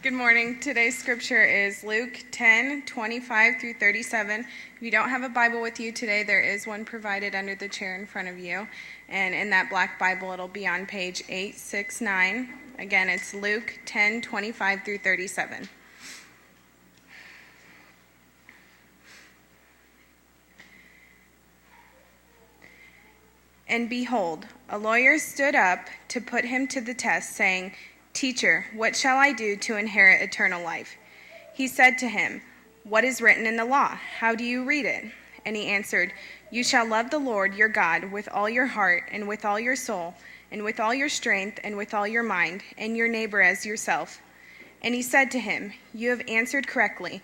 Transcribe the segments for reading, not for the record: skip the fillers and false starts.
Good morning. Today's scripture is Luke 10:25 through 37. If you don't have a Bible with you today, there is one provided under the chair in front of you. And in that black Bible, it'll be on page 869. Again, it's Luke 10:25 through 37. And behold, a lawyer stood up to put him to the test, saying, "Teacher, what shall I do to inherit eternal life?" He said to him, "What is written in the law? How do you read it?" And he answered, "You shall love the Lord your God with all your heart, and with all your soul, and with all your strength, and with all your mind, and your neighbor as yourself." And he said to him, "You have answered correctly.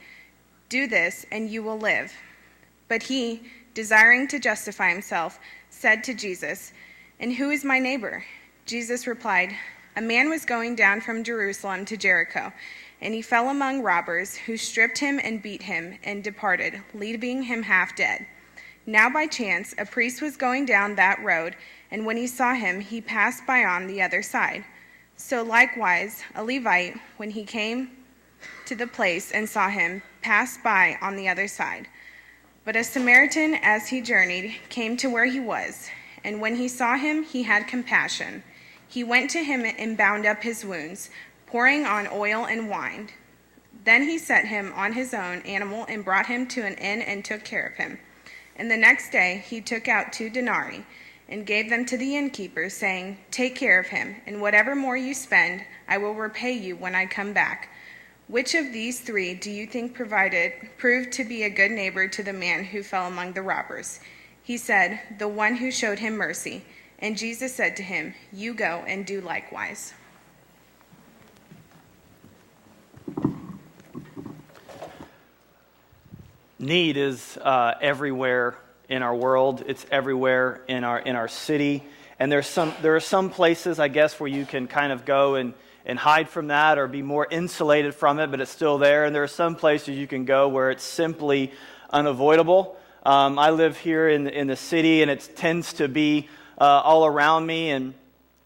Do this, and you will live." But he, desiring to justify himself, said to Jesus, "And who is my neighbor?" Jesus replied, "A man was going down from Jerusalem to Jericho, and he fell among robbers, who stripped him and beat him, and departed, leaving him half dead. Now by chance a priest was going down that road, and when he saw him, he passed by on the other side. So likewise a Levite, when he came to the place and saw him, passed by on the other side. But a Samaritan, as he journeyed, came to where he was, and when he saw him, he had compassion. He went to him and bound up his wounds, pouring on oil and wine. Then he set him on his own animal and brought him to an inn and took care of him. And the next day he took out 2 denarii and gave them to the innkeeper, saying, 'Take care of him, and whatever more you spend, I will repay you when I come back.' Which of these 3 do you think proved to be a good neighbor to the man who fell among the robbers?" He said, "The one who showed him mercy." And Jesus said to him, "You go and do likewise." Need is everywhere in our world. It's everywhere in our city. And there are some places, I guess, where you can kind of go and hide from that or be more insulated from it, but it's still there. And there are some places you can go where it's simply unavoidable. I live here in the city, and it tends to be all around me. And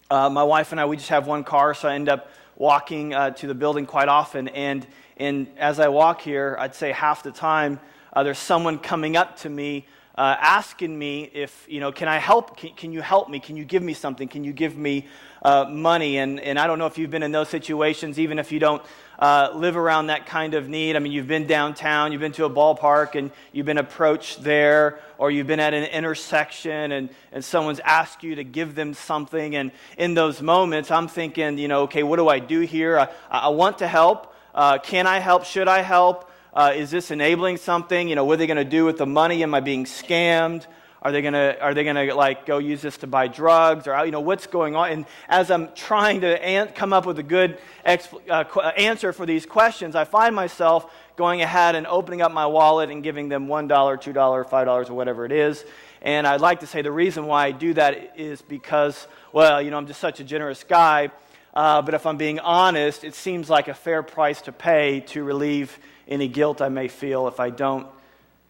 my wife and I, we just have one car, so I end up walking to the building quite often. And as I walk here, I'd say half the time, there's someone coming up to me asking me if, can I help? Can you help me? Can you give me something? Can you give me money? And I don't know if you've been in those situations, even if you don't live around that kind of need. I mean, you've been downtown, you've been to a ballpark, and you've been approached there, or you've been at an intersection, and someone's asked you to give them something. And in those moments, I'm thinking, okay, what do I do here? I want to help. Can I help? Should I help? Is this enabling something? What are they going to do with the money? Am I being scammed? Are they gonna like go use this to buy drugs? Or what's going on? And as I'm trying to come up with a good answer for these questions, I find myself going ahead and opening up my wallet and giving them $1, $2, $5, or whatever it is. And I'd like to say the reason why I do that is because, I'm just such a generous guy. But if I'm being honest, it seems like a fair price to pay to relieve any guilt I may feel if I don't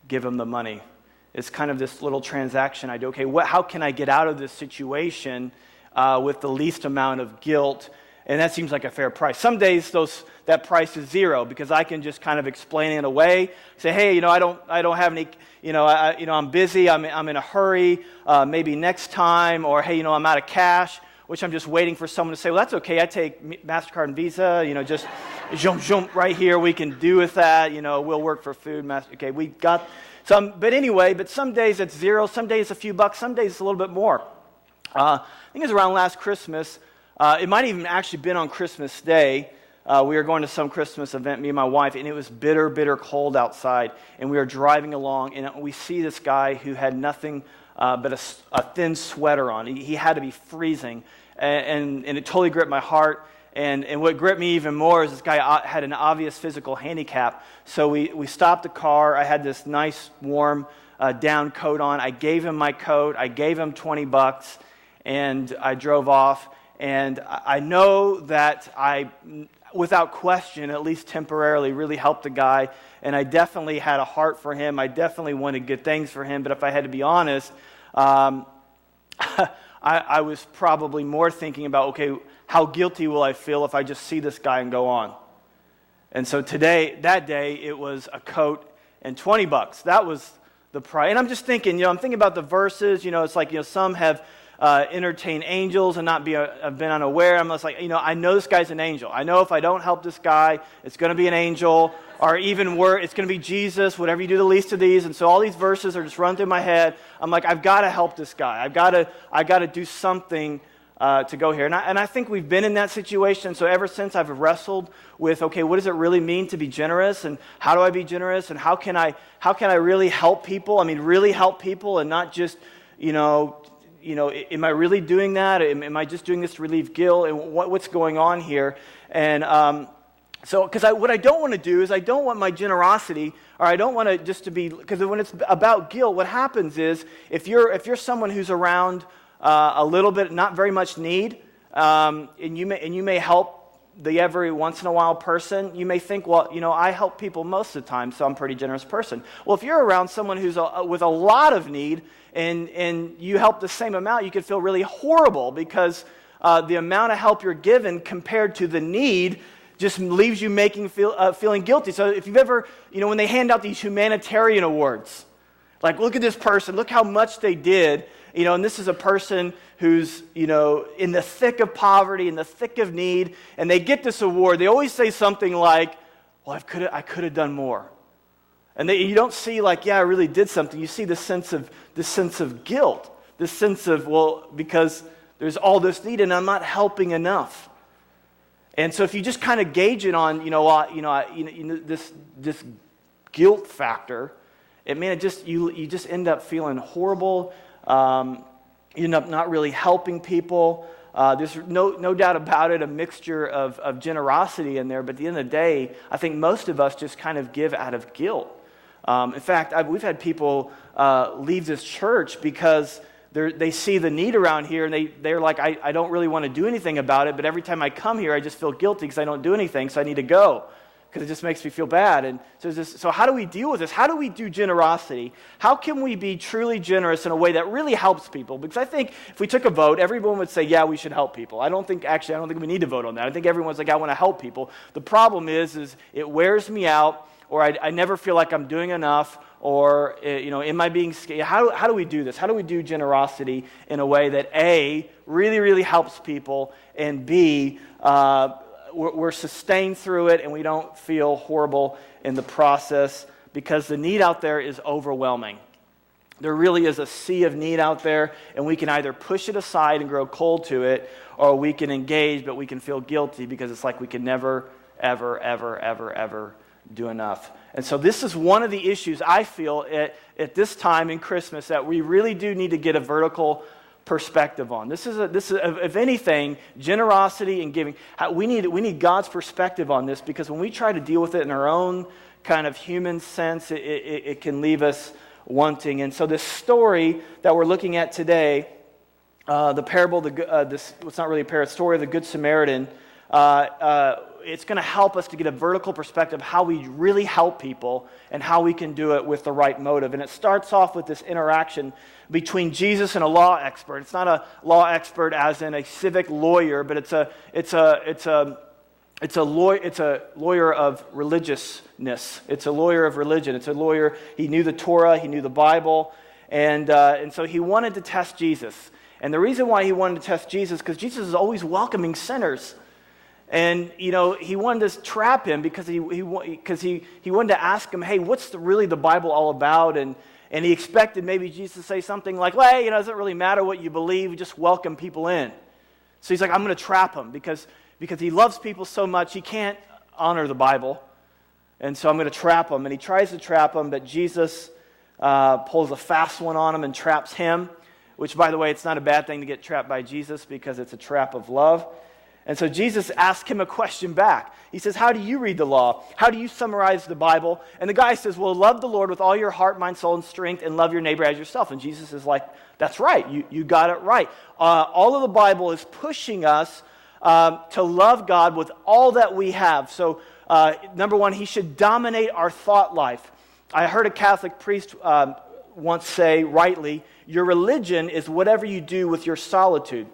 give them the money. It's kind of this little transaction I do. Okay, how can I get out of this situation with the least amount of guilt? And that seems like a fair price. Some days that price is zero because I can just kind of explain it away. Say, hey, I don't have any. I'm busy. I'm in a hurry. Maybe next time. Or hey, I'm out of cash. Which I'm just waiting for someone to say, well, that's okay. I take MasterCard and Visa. Just jump right here. We can do with that. We'll work for food. Okay, we got some. But anyway, some days it's zero. Some days a few bucks. Some days it's a little bit more. I think it was around last Christmas. It might even actually been on Christmas Day. We were going to some Christmas event, me and my wife, and it was bitter, bitter cold outside. And we were driving along, and we see this guy who had nothing but a thin sweater on. He had to be freezing, and it totally gripped my heart. And what gripped me even more is this guy had an obvious physical handicap. So we stopped the car. I had this nice warm down coat on. I gave him my coat. I gave him $20, and I drove off. And I know that I, without question, at least temporarily, really helped the guy. And I definitely had a heart for him. I definitely wanted good things for him. But if I had to be honest, I was probably more thinking about, okay, how guilty will I feel if I just see this guy and go on? And so that day, it was a coat and $20. That was the price. And I'm just thinking, I'm thinking about the verses, it's like, some have entertained angels and not have been unaware. I'm just like, I know this guy's an angel. I know if I don't help this guy, it's going to be an angel, or even worse, it's going to be Jesus, whatever you do the least of these. And so all these verses are just run through my head. I'm like, I've got to help this guy. I got to do something to go here. And I think we've been in that situation. So ever since I've wrestled with, okay, what does it really mean to be generous? And how do I be generous? And how can I really help people? I mean, really help people and not just, am I really doing that? Am I just doing this to relieve guilt? And what's going on here? And because what I don't want to do is I don't want my generosity, or I don't want to just to be, because when it's about guilt, what happens is if you're someone who's around a little bit, not very much need, and you may help the every once in a while person, you may think, well, I help people most of the time, so I'm a pretty generous person. Well, if you're around someone who's with a lot of need, and you help the same amount, you could feel really horrible because the amount of help you're given compared to the need just leaves you feeling guilty. So if you've ever, when they hand out these humanitarian awards, like, look at this person, look how much they did, and this is a person who's, in the thick of poverty, in the thick of need, and they get this award, they always say something like, well, I could have done more. And you don't see like, yeah, I really did something. You see this sense of guilt, this sense of, well, because there's all this need and I'm not helping enough. And so if you just kind of gauge it on, this guilt factor, you just end up feeling horrible. You end up not really helping people. There's no doubt about it, a mixture of generosity in there. But at the end of the day, I think most of us just kind of give out of guilt. In fact, we've had people leave this church because they see the need around here, and they're like, I don't really want to do anything about it, but every time I come here, I just feel guilty because I don't do anything, so I need to go because it just makes me feel bad. And so how do we deal with this? How do we do generosity? How can we be truly generous in a way that really helps people? Because I think if we took a vote, everyone would say, yeah, we should help people. I don't think we need to vote on that. I think everyone's like, I want to help people. The problem is it wears me out, or I never feel like I'm doing enough, or, am I being scared? How do we do this? How do we do generosity in a way that, A, really, really helps people, and B, we're sustained through it and we don't feel horrible in the process, because the need out there is overwhelming. There really is a sea of need out there, and we can either push it aside and grow cold to it, or we can engage, but we can feel guilty because it's like we can never, ever, ever, ever, ever do enough. And so this is one of the issues I feel at this time in Christmas that we really do need to get a vertical perspective on. This is if anything, generosity and giving. We need God's perspective on this, because when we try to deal with it in our own kind of human sense, it can leave us wanting. And so this story that we're looking at today, the parable, it's not really a parable, story of the Good Samaritan. It's going to help us to get a vertical perspective of how we really help people and how we can do it with the right motive. And it starts off with this interaction between Jesus and a law expert. It's not a law expert as in a civic lawyer, but it's a lawyer of religiousness. It's a lawyer of religion. It's a lawyer. He knew the Torah. He knew the Bible, and so he wanted to test Jesus. And the reason why he wanted to test Jesus, because Jesus is always welcoming sinners. And, he wanted to trap him because he wanted to ask him, hey, what's really the Bible all about? And he expected maybe Jesus to say something like, well, hey, it doesn't really matter what you believe, just welcome people in. So he's like, I'm going to trap him because he loves people so much, he can't honor the Bible. And so I'm going to trap him. And he tries to trap him, but Jesus pulls a fast one on him and traps him, which, by the way, it's not a bad thing to get trapped by Jesus because it's a trap of love. And so Jesus asked him a question back. He says, how do you read the law? How do you summarize the Bible? And the guy says, well, love the Lord with all your heart, mind, soul, and strength, and love your neighbor as yourself. And Jesus is like, that's right. You got it right. All of the Bible is pushing us to love God with all that we have. So, number one, he should dominate our thought life. I heard a Catholic priest once say, rightly, your religion is whatever you do with your solitude.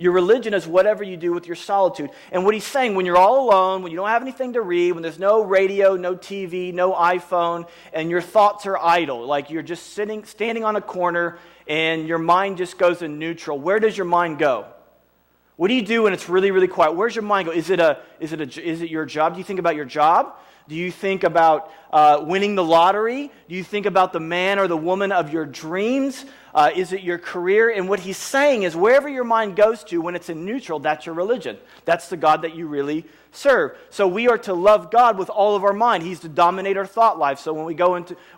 Your religion is whatever you do with your solitude. And what he's saying, when you're all alone, when you don't have anything to read, when there's no radio, no TV, no iPhone, and your thoughts are idle, like you're just standing on a corner and your mind just goes in neutral, where does your mind go? What do you do when it's really, really quiet? Where's your mind go? Is it your job? Do you think about your job? Do you think about winning the lottery? Do you think about the man or the woman of your dreams? Is it your career? And what he's saying is wherever your mind goes to, when it's in neutral, that's your religion. That's the God that you really serve. So we are to love God with all of our mind. He's to dominate our thought life. So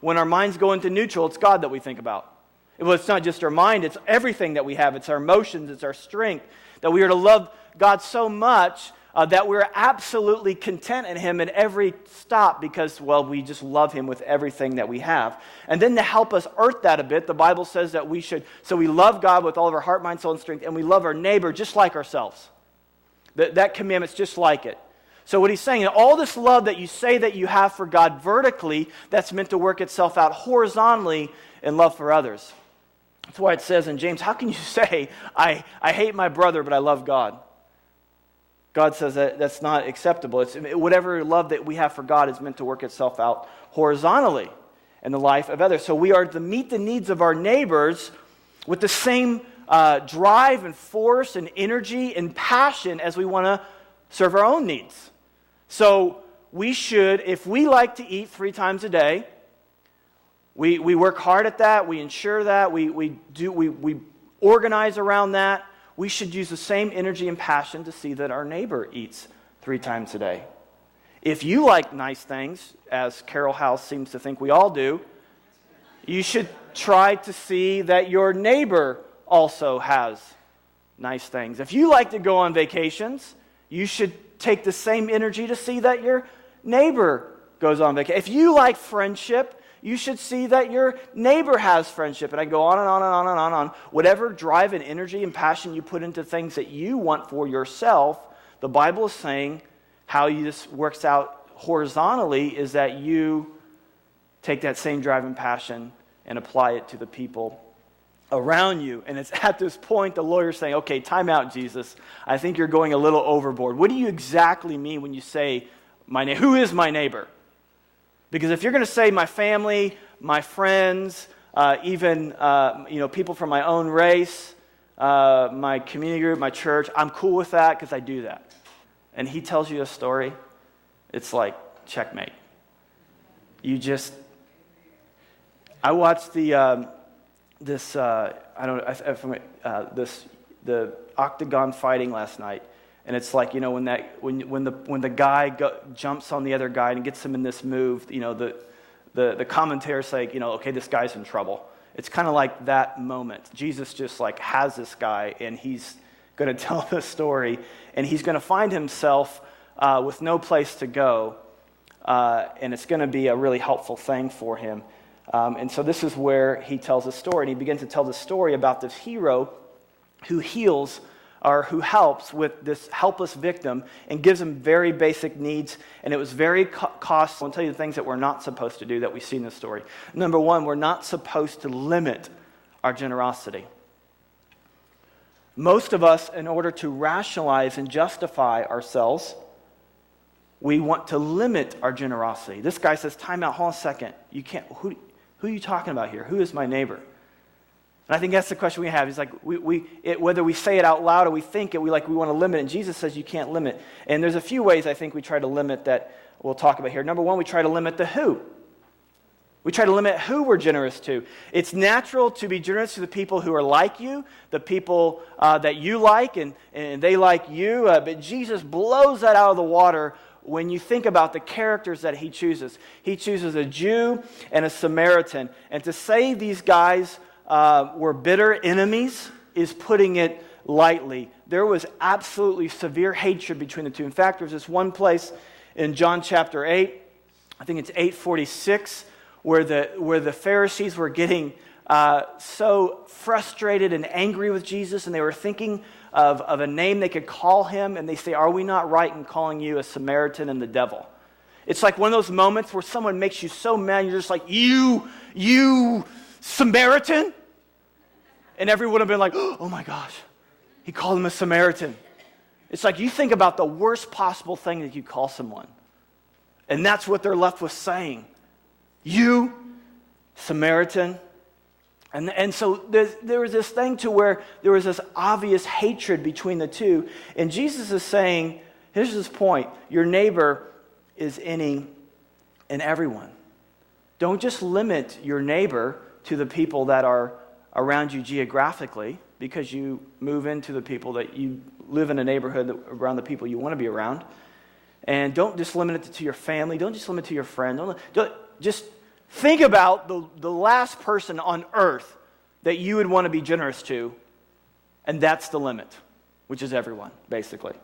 when our minds go into neutral, it's God that we think about. Well, it's not just our mind, it's everything that we have. It's our emotions, it's our strength. That we are to love God so much that we're absolutely content in Him at every stop because, well, we just love Him with everything that we have. And then to help us earth that a bit, the Bible says that we love God with all of our heart, mind, soul, and strength, and we love our neighbor just like ourselves. That commandment's just like it. So what he's saying, all this love that you say that you have for God vertically, that's meant to work itself out horizontally in love for others. That's why it says in James, how can you say, I hate my brother, but I love God? God says that that's not acceptable. It's whatever love that we have for God is meant to work itself out horizontally in the life of others. So we are to meet the needs of our neighbors with the same drive and force and energy and passion as we want to serve our own needs. So we should, if we like to eat 3 times a day, we work hard at that, we ensure that, we organize around that. We should use the same energy and passion to see that our neighbor eats 3 times a day. If you like nice things, as Carol House seems to think we all do, you should try to see that your neighbor also has nice things. If you like to go on vacations, you should take the same energy to see that your neighbor goes on vacation. If you like friendship, you should see that your neighbor has friendship. And I go on and on and on and on and on. Whatever drive and energy and passion you put into things that you want for yourself, the Bible is saying how this works out horizontally is that you take that same drive and passion and apply it to the people around you. And it's at this point the lawyer's saying, okay, time out, Jesus. I think you're going a little overboard. What do you exactly mean when you say, who is my neighbor? Because if you're going to say my family, my friends, even people from my own race, my community group, my church, I'm cool with that because I do that. And he tells you a story, it's like checkmate. I watched the octagon fighting last night. And it's like, when the guy jumps on the other guy and gets him in this move, the commentators say, okay, this guy's in trouble. It's kind of like that moment. Jesus just has this guy, and he's going to tell the story, and he's going to find himself with no place to go, and it's going to be a really helpful thing for him. And so this is where he tells a story, and he begins to tell the story about this hero who heals or who helps with this helpless victim and gives him very basic needs, and it was very costly. I'll tell you the things that we're not supposed to do that we see in this story. Number one, we're not supposed to limit our generosity. Most of us, in order to rationalize and justify ourselves, we want to limit our generosity. This guy says, time out, hold on a second. You can't, who are you talking about here? Who is my neighbor? And I think that's the question we have. It's like whether we say it out loud or we think it, we want to limit it. And Jesus says you can't limit. And there's a few ways I think we try to limit that we'll talk about here. Number one, we try to limit the who. We try to limit who we're generous to. It's natural to be generous to the people who are like you, the people that you like and they like you. But Jesus blows that out of the water when you think about the characters that he chooses. He chooses a Jew and a Samaritan. And to say these guys were bitter enemies is putting it lightly. There was absolutely severe hatred between the two. In fact, there's this one place in John chapter 8, I think it's 8:46, where the Pharisees were getting so frustrated and angry with Jesus, and they were thinking of a name they could call him, and they say, are we not right in calling you a Samaritan and the devil? It's like one of those moments where someone makes you so mad, you're just like, you Samaritan? And everyone would have been like, oh my gosh. He called him a Samaritan. It's like you think about the worst possible thing that you call someone. And that's what they're left with saying. You, Samaritan. And so there was this thing to where there was this obvious hatred between the two. And Jesus is saying, here's his point, your neighbor is any and everyone. Don't just limit your neighbor to the people that are around you geographically, because you move into the people that you live in a neighborhood around the people you want to be around. And don't just limit it to your family. Don't just limit it to your friend. Don't just think about the last person on earth that you would want to be generous to, and that's the limit, which is everyone, basically.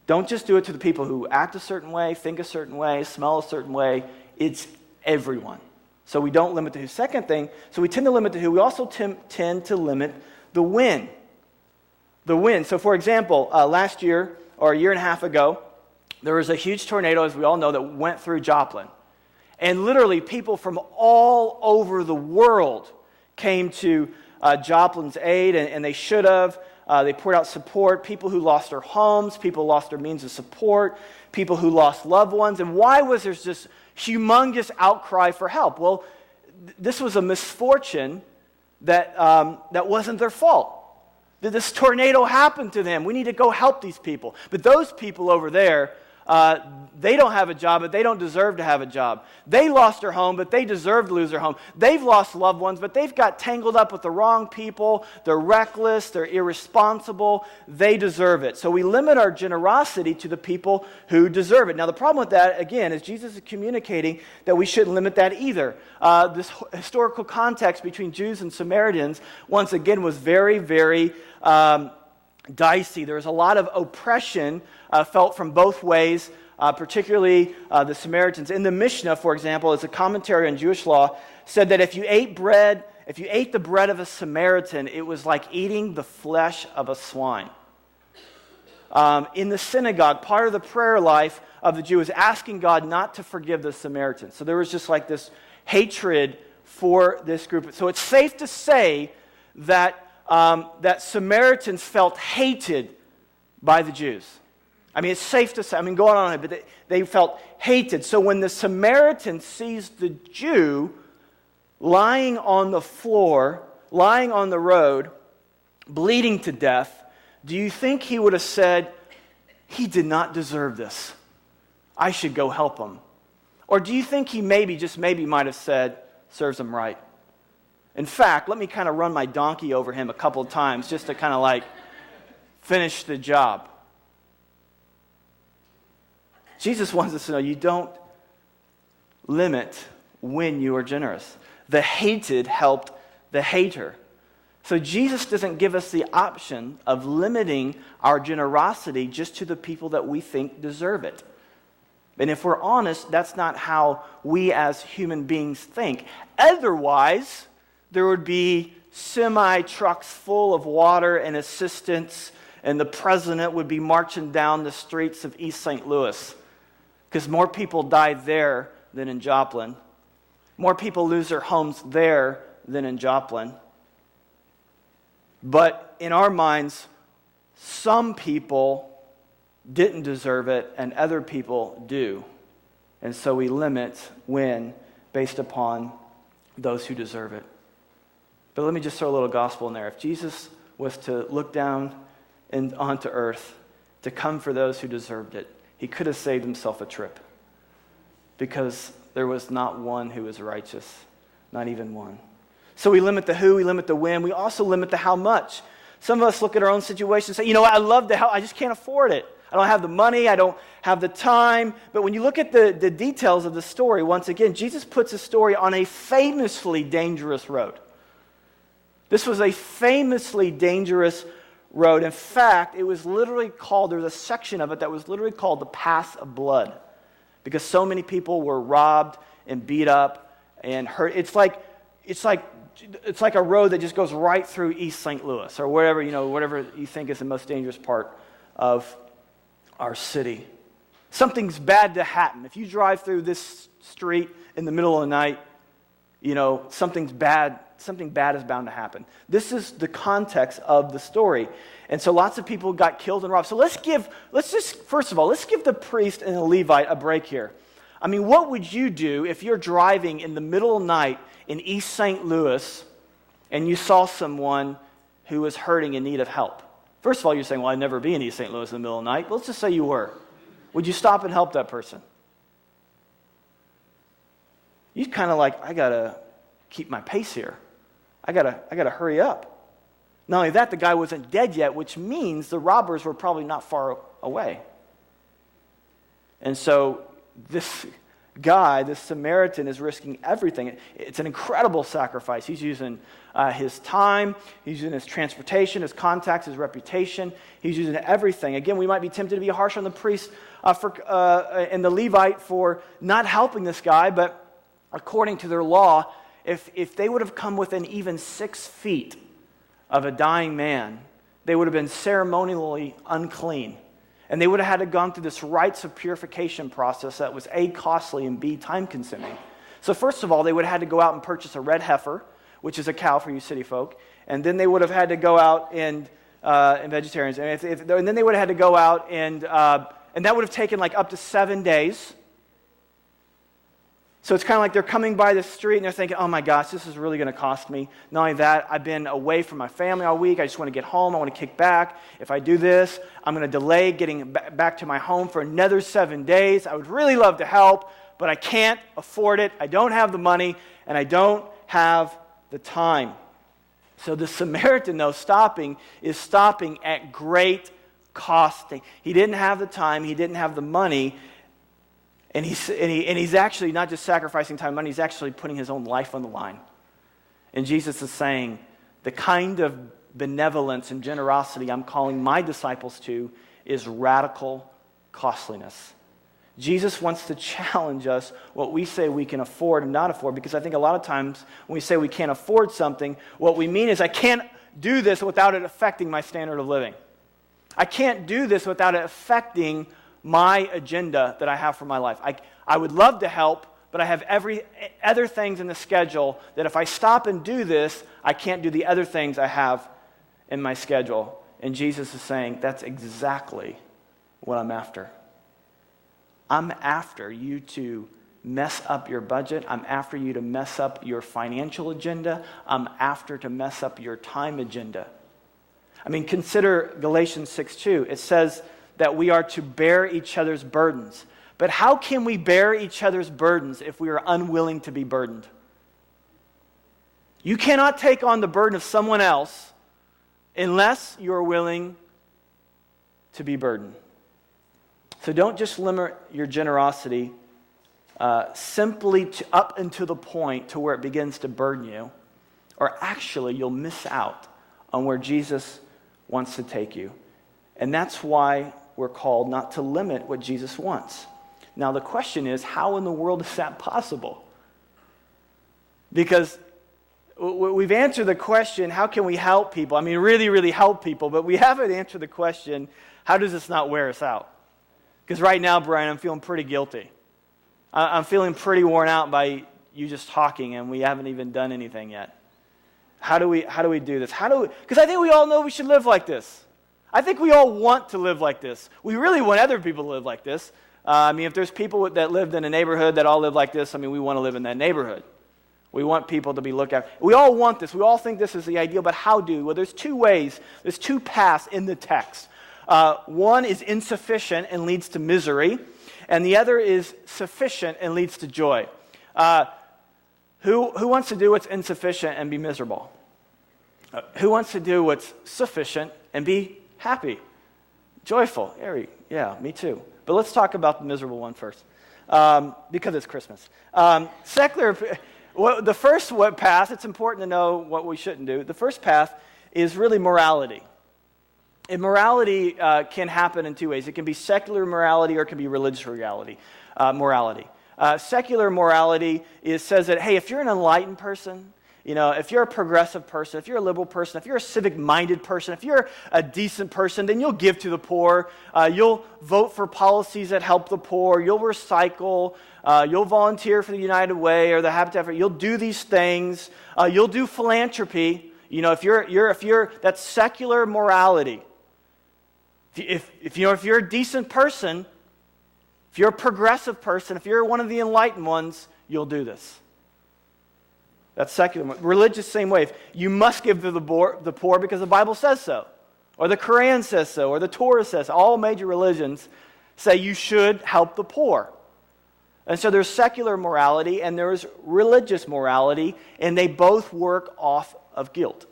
Don't just do it to the people who act a certain way, think a certain way, smell a certain way. It's everyone. So we don't limit to who. Second thing, so we tend to limit to who. We also tend to limit the when. The when. So for example, last year or a year and a half ago, there was a huge tornado, as we all know, that went through Joplin. And literally people from all over the world came to Joplin's aid, and they should have. They poured out support. People who lost their homes, people who lost their means of support, people who lost loved ones. And why was there this humongous outcry for help? Well, this was a misfortune that wasn't their fault. That this tornado happened to them. We need to go help these people. But those people over there, they don't have a job, but they don't deserve to have a job. They lost their home, but they deserve to lose their home. They've lost loved ones, but they've got tangled up with the wrong people. They're reckless. They're irresponsible. They deserve it. So we limit our generosity to the people who deserve it. Now, the problem with that, again, is Jesus is communicating that we shouldn't limit that either. This historical context between Jews and Samaritans, once again, was very, very dicey. There was a lot of oppression felt from both ways, particularly the Samaritans. In the Mishnah, for example, as a commentary on Jewish law, said that if you ate the bread of a Samaritan, it was like eating the flesh of a swine. In the synagogue, part of the prayer life of the Jew was asking God not to forgive the Samaritans. So there was just like this hatred for this group. So it's safe to say that Samaritans felt hated by the Jews. I mean, it's safe to say, go on, but they felt hated. So when the Samaritan sees the Jew lying on the floor, lying on the road, bleeding to death, do you think he would have said, he did not deserve this, I should go help him? Or do you think he just maybe might have said, serves him right? In fact, let me kind of run my donkey over him a couple of times just to kind of like finish the job. Jesus wants us to know you don't limit when you are generous. The hated helped the hater. So Jesus doesn't give us the option of limiting our generosity just to the people that we think deserve it. And if we're honest, that's not how we as human beings think. Otherwise, there would be semi-trucks full of water and assistance, and the president would be marching down the streets of East St. Louis. Because more people die there than in Joplin. More people lose their homes there than in Joplin. But in our minds, some people didn't deserve it and other people do. And so we limit when based upon those who deserve it. But let me just throw a little gospel in there. If Jesus was to look down onto earth to come for those who deserved it, he could have saved himself a trip, because there was not one who was righteous, not even one. So we limit the who, we limit the when, we also limit the how much. Some of us look at our own situation and say, you know what, I love to help, I just can't afford it. I don't have the money, I don't have the time. But when you look at the details of the story, once again, Jesus puts his story on a famously dangerous road. This was a famously dangerous road. In fact, it was literally called, there's a section of it that was literally called the Path of Blood, because so many people were robbed and beat up and hurt. It's like a road that just goes right through East St. Louis or whatever you think is the most dangerous part of our city. Something's bad to happen. If you drive through this street in the middle of the night, something bad is bound to happen. This is the context of the story. And so lots of people got killed and robbed. So let's give the priest and the Levite a break here. I mean, what would you do if you're driving in the middle of the night in East St. Louis and you saw someone who was hurting in need of help? First of all, you're saying, well, I'd never be in East St. Louis in the middle of the night. Well, let's just say you were. Would you stop and help that person? You'd kind of like, I got to keep my pace here. I got to hurry up. Not only that, the guy wasn't dead yet, which means the robbers were probably not far away. And so this guy, this Samaritan, is risking everything. It's an incredible sacrifice. He's using his time, he's using his transportation, his contacts, his reputation. He's using everything. Again, we might be tempted to be harsh on the priest and the Levite for not helping this guy, but according to their law, if they would have come within even 6 feet of a dying man, they would have been ceremonially unclean. And they would have had to gone through this rites of purification process that was A, costly, and B, time-consuming. So first of all, they would have had to go out and purchase a red heifer, which is a cow for you city folk. And then they would have had to go out and vegetarians. And then they would have had to go out and that would have taken like up to 7 days. So it's kind of like they're coming by the street and they're thinking, oh my gosh, this is really going to cost me. Not only that, I've been away from my family all week. I just want to get home. I want to kick back. If I do this, I'm going to delay getting back to my home for another 7 days. I would really love to help, but I can't afford it. I don't have the money, and I don't have the time. So the Samaritan, though, is stopping at great cost. He didn't have the time. He didn't have the money. And he's actually not just sacrificing time and money, he's actually putting his own life on the line. And Jesus is saying, the kind of benevolence and generosity I'm calling my disciples to is radical costliness. Jesus wants to challenge us what we say we can afford and not afford, because I think a lot of times when we say we can't afford something, what we mean is I can't do this without it affecting my standard of living. I can't do this without it affecting my agenda that I have for my life. I would love to help, but I have every other things in the schedule that if I stop and do this, I can't do the other things I have in my schedule. And Jesus is saying, that's exactly what I'm after. I'm after you to mess up your budget. I'm after you to mess up your financial agenda. I'm after to mess up your time agenda. I mean, consider Galatians 6:2. It says that we are to bear each other's burdens. But how can we bear each other's burdens if we are unwilling to be burdened? You cannot take on the burden of someone else unless you're willing to be burdened. So don't just limit your generosity simply up until the point to where it begins to burden you, or actually you'll miss out on where Jesus wants to take you. And that's why we're called not to limit what Jesus wants. Now the question is, how in the world is that possible? Because we've answered the question, how can we help people? I mean, really, really help people, but we haven't answered the question, how does this not wear us out? Because right now, Brian, I'm feeling pretty guilty. I'm feeling pretty worn out by you just talking, and we haven't even done anything yet. How do we do this? Because I think we all know we should live like this. I think we all want to live like this. We really want other people to live like this. I mean, if there's people that lived in a neighborhood that all live like this, I mean, we want to live in that neighborhood. We want people to be looked at. We all want this. We all think this is the ideal, but how do? Well, there's two ways. There's two paths in the text. One is insufficient and leads to misery, and the other is sufficient and leads to joy. Who wants to do what's insufficient and be miserable? Who wants to do what's sufficient and be happy, joyful? Yeah, me too. But let's talk about the miserable one first, because it's Christmas. The first path, it's important to know what we shouldn't do. The first path is really morality. And morality can happen in two ways. It can be secular morality or it can be religious morality. Secular morality says that, hey, if you're an enlightened person, if you're a progressive person, if you're a liberal person, if you're a civic-minded person, if you're a decent person, then you'll give to the poor. You'll vote for policies that help the poor. You'll recycle. You'll volunteer for the United Way or the Habitat for. You'll do these things. You'll do philanthropy. If you're that's secular morality. If you're a decent person, if you're a progressive person, if you're one of the enlightened ones, you'll do this. That's secular. Religious, same way. You must give to the poor because the Bible says so, or the Quran says so, or the Torah says so. All major religions say you should help the poor. And so there's secular morality and there's religious morality, and they both work off of guilt.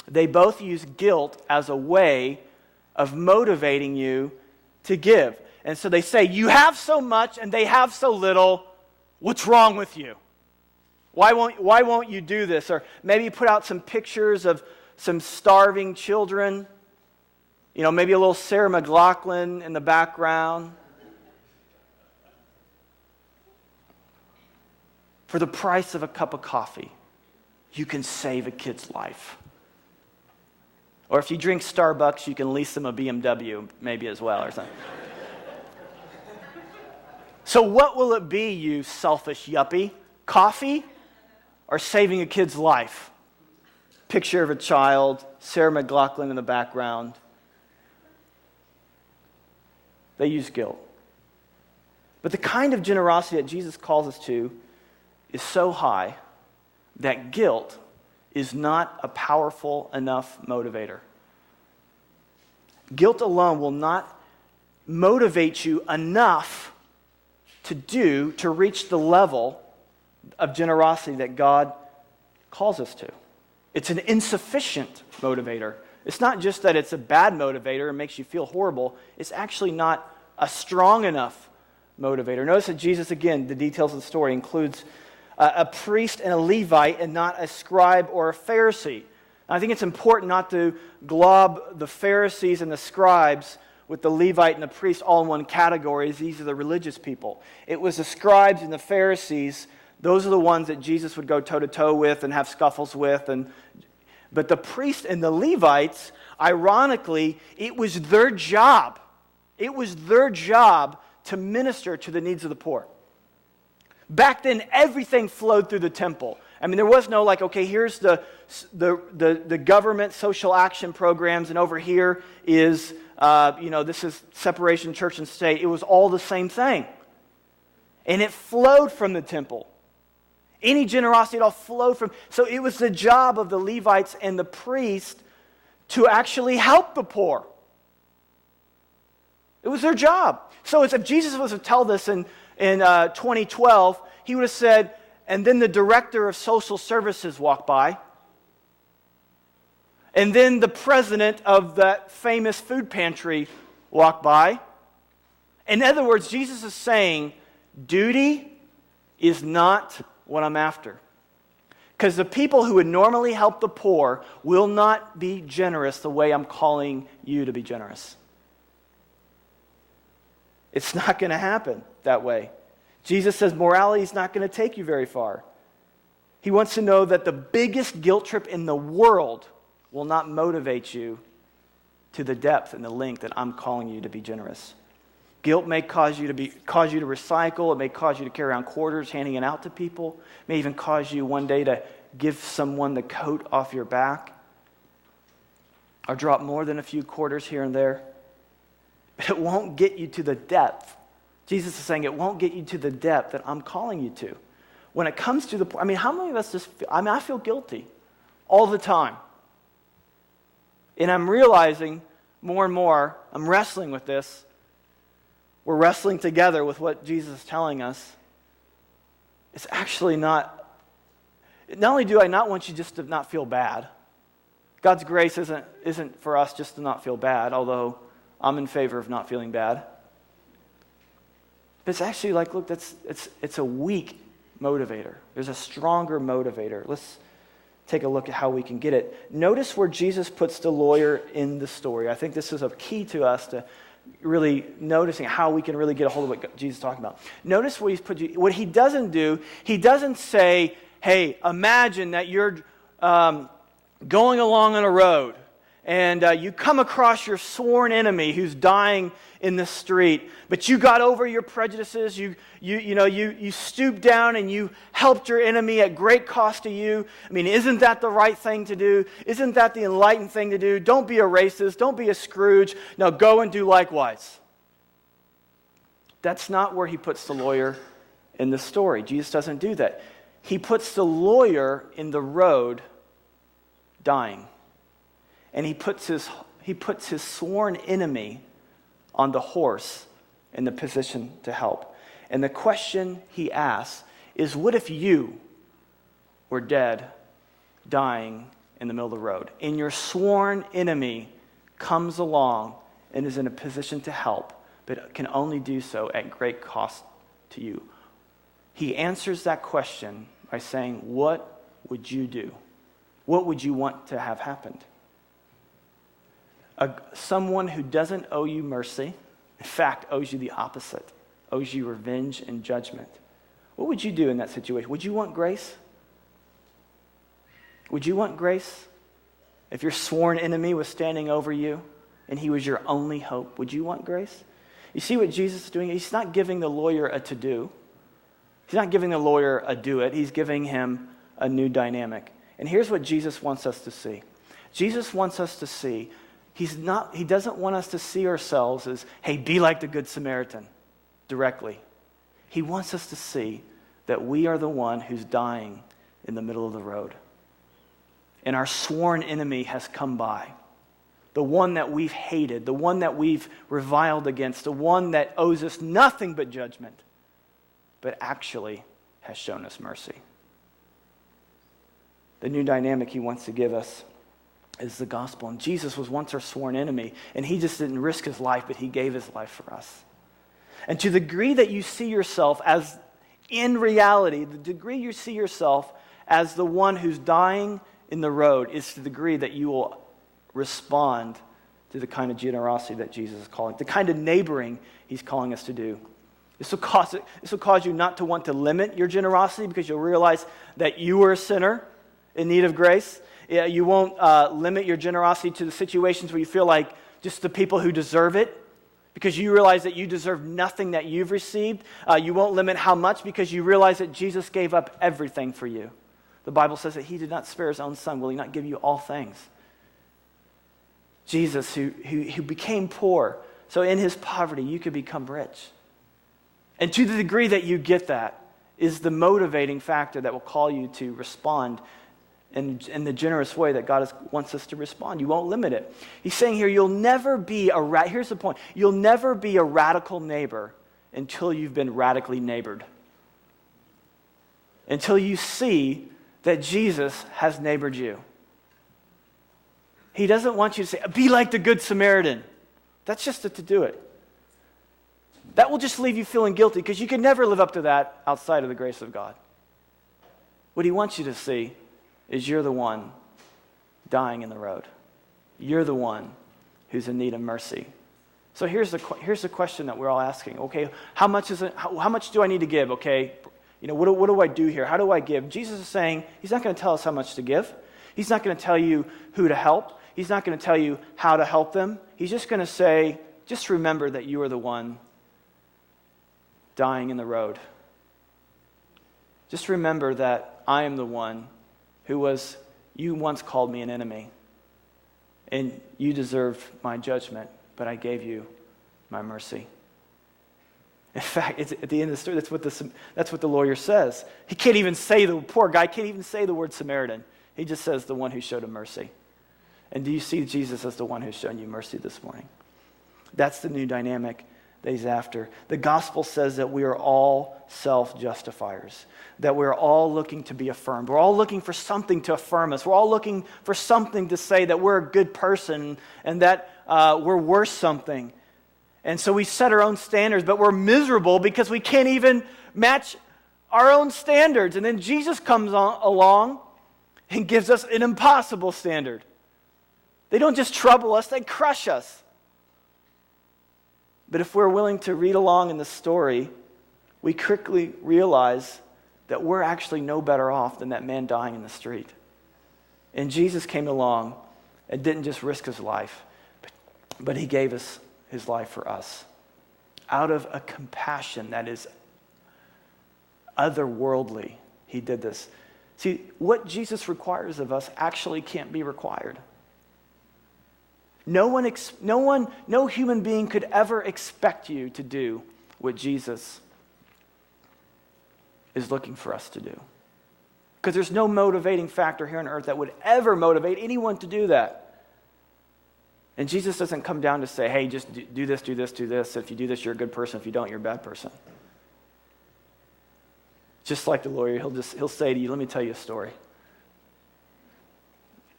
They both use guilt as a way of motivating you to give. And so they say, you have so much and they have so little. What's wrong with you? Why won't you do this? Or maybe put out some pictures of some starving children. Maybe a little Sarah McLachlan in the background. For the price of a cup of coffee, you can save a kid's life. Or if you drink Starbucks, you can lease them a BMW maybe as well or something. So what will it be, you selfish yuppie? Coffee or saving a kid's life? Picture of a child, Sarah McLachlan in the background. They use guilt. But the kind of generosity that Jesus calls us to is so high that guilt is not a powerful enough motivator. Guilt alone will not motivate you enough to reach the level of generosity that God calls us to. It's an insufficient motivator. It's not just that it's a bad motivator and makes you feel horrible. It's actually not a strong enough motivator. Notice that Jesus, again, the details of the story, includes a priest and a Levite and not a scribe or a Pharisee. I think it's important not to glob the Pharisees and the scribes with the Levite and the priest all in one category, as these are the religious people. It was the scribes and the Pharisees, those are the ones that Jesus would go toe-to-toe with and have scuffles with. But the priests and the Levites, ironically, it was their job. It was their job to minister to the needs of the poor. Back then, everything flowed through the temple. I mean, there was no here's the government social action programs, and over here is, this is separation church and state. It was all the same thing. And it flowed from the temple. Any generosity at all flowed from. So it was the job of the Levites and the priests to actually help the poor. It was their job. So if Jesus was to tell this in 2012, he would have said, and then the director of social services walked by, and then the president of that famous food pantry walked by. In other words, Jesus is saying, duty is not what I'm after. Because the people who would normally help the poor will not be generous the way I'm calling you to be generous. It's not going to happen that way. Jesus says morality is not going to take you very far. He wants to know that the biggest guilt trip in the world will not motivate you to the depth and the length that I'm calling you to be generous. Guilt may cause you to recycle. It may cause you to carry around quarters, handing it out to people. It may even cause you one day to give someone the coat off your back or drop more than a few quarters here and there. But it won't get you to the depth. Jesus is saying it won't get you to the depth that I'm calling you to. When it comes to the poor, how many of us I feel guilty all the time. And I'm realizing more and more, I'm wrestling with this. We're wrestling together with what Jesus is telling us. It's actually not only do I not want you just to not feel bad. God's grace isn't for us just to not feel bad, although I'm in favor of not feeling bad. But it's actually look, it's a weak motivator. There's a stronger motivator. Let's take a look at how we can get it. Notice where Jesus puts the lawyer in the story. I think this is a key to us to really noticing how we can really get a hold of what Jesus is talking about. Notice what what he doesn't do. He doesn't say, hey, imagine that you're going along on a road and you come across your sworn enemy who's dying in the street, but you got over your prejudices, you stooped down and you helped your enemy at great cost to you. I mean, isn't that the right thing to do? Isn't that the enlightened thing to do? Don't be a racist. Don't be a Scrooge. Now go and do likewise. That's not where he puts the lawyer in the story. Jesus doesn't do that. He puts the lawyer in the road dying. And he puts his sworn enemy on the horse in the position to help. And the question he asks is, what if you were dead, dying in the middle of the road, and your sworn enemy comes along and is in a position to help, but can only do so at great cost to you? He answers that question by saying, what would you do? What would you want to have happened? Someone who doesn't owe you mercy, in fact, owes you the opposite, owes you revenge and judgment. What would you do in that situation? Would you want grace? Would you want grace? If your sworn enemy was standing over you and he was your only hope, would you want grace? You see what Jesus is doing? He's not giving the lawyer a to-do. He's not giving the lawyer a do-it. He's giving him a new dynamic. And here's what Jesus wants us to see. Jesus wants us to see, he doesn't want us to see ourselves as, hey, be like the Good Samaritan directly. He wants us to see that we are the one who's dying in the middle of the road. And our sworn enemy has come by. The one that we've hated, the one that we've reviled against, the one that owes us nothing but judgment, but actually has shown us mercy. The new dynamic he wants to give us is the gospel. And Jesus was once our sworn enemy, and he just didn't risk his life, but he gave his life for us. And to the degree that you see yourself as, in reality, the degree you see yourself as the one who's dying in the road is to the degree that you will respond to the kind of generosity that Jesus is calling, the kind of neighboring he's calling us to do. This will cause you not to want to limit your generosity because you'll realize that you are a sinner in need of grace. You won't limit your generosity to the situations where you feel like just the people who deserve it because you realize that you deserve nothing that you've received. You won't limit how much because you realize that Jesus gave up everything for you. The Bible says that he did not spare his own son. Will he not give you all things? Jesus, who became poor, so in his poverty you could become rich. And to the degree that you get that is the motivating factor that will call you to respond in the generous way that God wants us to respond. You won't limit it. He's saying here, here's the point. You'll never be a radical neighbor until you've been radically neighbored. Until you see that Jesus has neighbored you. He doesn't want you to say, be like the Good Samaritan. That's just to do it. That will just leave you feeling guilty because you can never live up to that outside of the grace of God. What he wants you to see is you're the one dying in the road. You're the one who's in need of mercy. So here's the question that we're all asking. Okay, how much do I need to give? Okay, what do I do here? How do I give? Jesus is saying he's not going to tell us how much to give. He's not going to tell you who to help. He's not going to tell you how to help them. He's just going to say, just remember that you are the one dying in the road. Just remember that I am the one you once called me an enemy, and you deserved my judgment, but I gave you my mercy. In fact, it's at the end of the story, that's what the lawyer says. The poor guy can't even say the word Samaritan. He just says the one who showed him mercy. And do you see Jesus as the one who's shown you mercy this morning? That's the new dynamic that he's after. The gospel says that we are all self-justifiers, that we're all looking to be affirmed. We're all looking for something to affirm us. We're all looking for something to say that we're a good person and that we're worth something. And so we set our own standards, but we're miserable because we can't even match our own standards. And then Jesus comes along and gives us an impossible standard. They don't just trouble us, they crush us. But if we're willing to read along in the story, we quickly realize that we're actually no better off than that man dying in the street. And Jesus came along and didn't just risk his life, but he gave us his life for us. Out of a compassion that is otherworldly, he did this. See, what Jesus requires of us actually can't be required. No human being could ever expect you to do what Jesus is looking for us to do. Because there's no motivating factor here on earth that would ever motivate anyone to do that. And Jesus doesn't come down to say, hey, just do this, do this, do this. If you do this, you're a good person. If you don't, you're a bad person. Just like the lawyer, he'll say to you, let me tell you a story.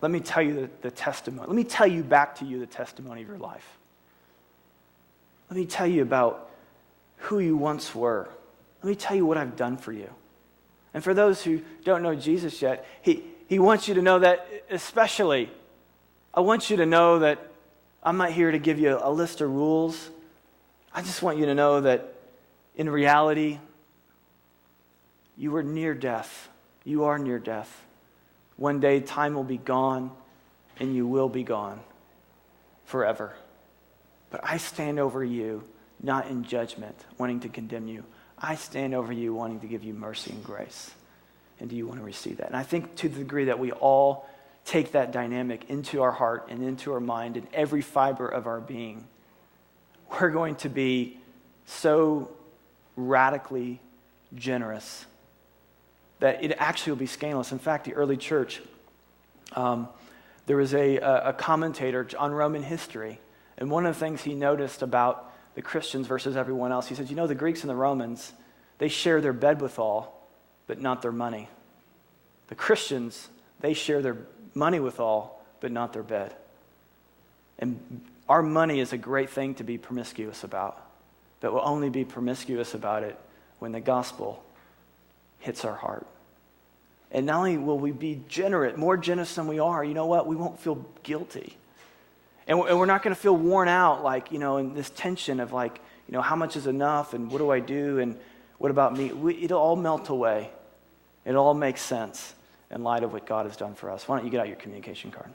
Let me tell you the testimony. Let me tell you back to you the testimony of your life. Let me tell you about who you once were. Let me tell you what I've done for you. And for those who don't know Jesus yet, he wants you to know that especially, I want you to know that I'm not here to give you a list of rules. I just want you to know that in reality, you were near death. You are near death. One day, time will be gone, and you will be gone forever. But I stand over you, not in judgment, wanting to condemn you. I stand over you, wanting to give you mercy and grace. And do you want to receive that? And I think to the degree that we all take that dynamic into our heart and into our mind and every fiber of our being, we're going to be so radically generous that it actually will be scandalous. In fact, the early church, there was a commentator on Roman history, and one of the things he noticed about the Christians versus everyone else, he said, the Greeks and the Romans, they share their bed with all, but not their money. The Christians, they share their money with all, but not their bed. And our money is a great thing to be promiscuous about, but we'll only be promiscuous about it when the gospel hits our heart. And not only will we be more generous than we are, you know what? We won't feel guilty. And we're not going to feel worn out, in this tension of how much is enough and what do I do and what about me? It'll all melt away. It all makes sense in light of what God has done for us. Why don't you get out your communication card?